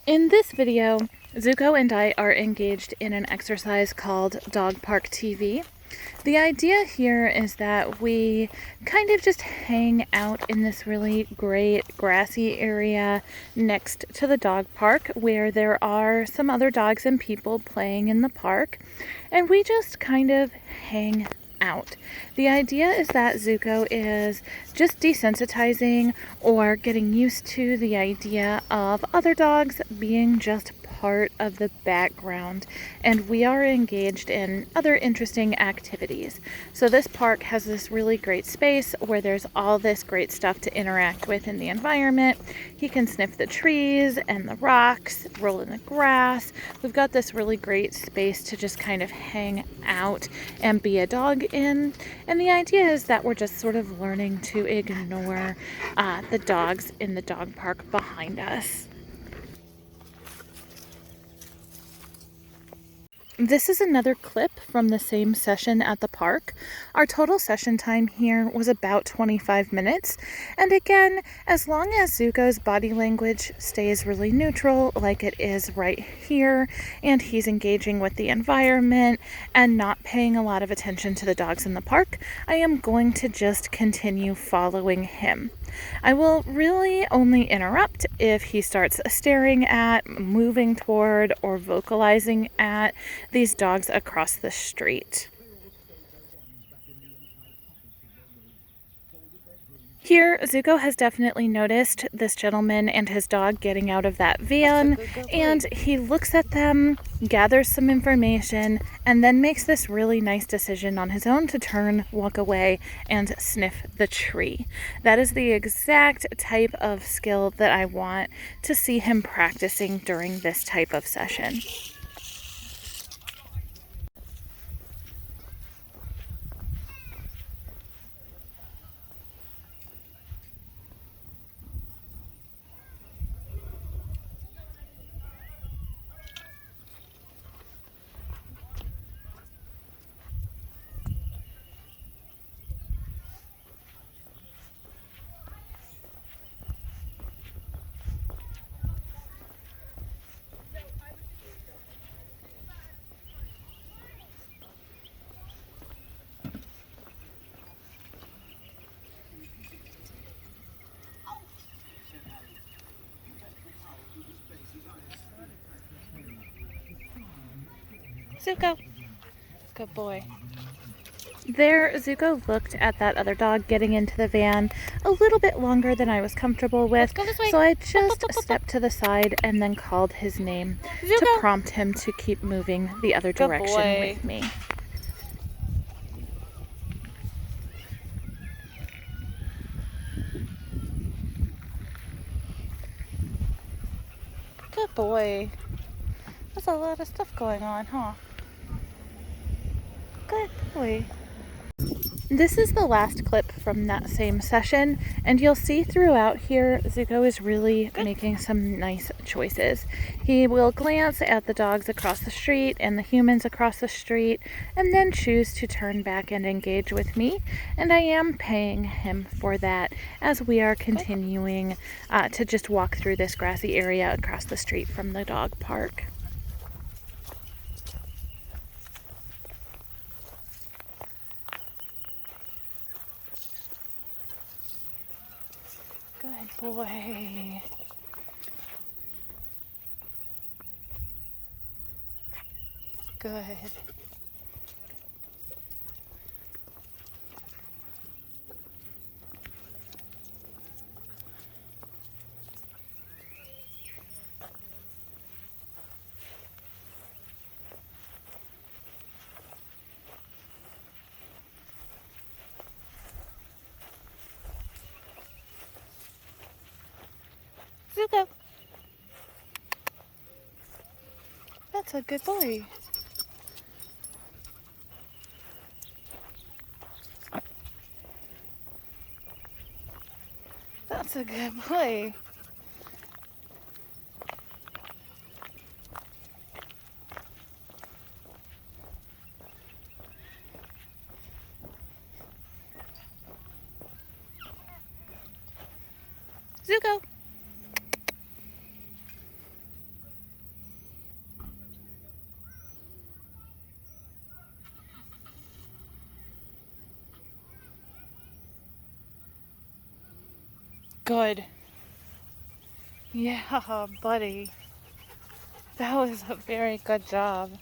In this video, Zuko and I are engaged in an exercise called Dog Park TV. The idea here is that we kind of just hang out in this really great grassy area next to the dog park where there are some other dogs and people playing in the park, and we just kind of hang out. The idea is that Zuko is just desensitizing or getting used to the idea of other dogs being just part of the background, and we are engaged in other interesting activities. So this park has this really great space where there's all this great stuff to interact with in the environment. He can sniff the trees and the rocks, roll in the grass. We've got this really great space to just kind of hang out and be a dog in, and the idea is that we're just sort of learning to ignore the dogs in the dog park behind us. This is another clip from the same session at the park. Our total session time here was about 25 minutes. And again, as long as Zuko's body language stays really neutral, like it is right here, and he's engaging with the environment and not paying a lot of attention to the dogs in the park, I am going to just continue following him. I will really only interrupt if he starts staring at, moving toward, or vocalizing at these dogs across the street. Here, Zuko has definitely noticed this gentleman and his dog getting out of that van, and he looks at them, gathers some information, and then makes this really nice decision on his own to turn, walk away, and sniff the tree. That is the exact type of skill that I want to see him practicing during this type of session. Zuko. Good boy. There, Zuko looked at that other dog getting into the van a little bit longer than I was comfortable with, so I just stepped to the side and then called his name Zuko, to prompt him to keep moving the other direction with me. Good boy. There's a lot of stuff going on, huh? Good boy. This is the last clip from that same session, and you'll see throughout here Zuko is really making some nice choices. He will glance at the dogs across the street and the humans across the street, and then choose to turn back and engage with me, and I am paying him for that as we are continuing to just walk through this grassy area across the street from the dog park. Good boy. Good. Zuko. That's a good boy. That's a good boy. Zuko. Good. Yeah, buddy. That was a very good job.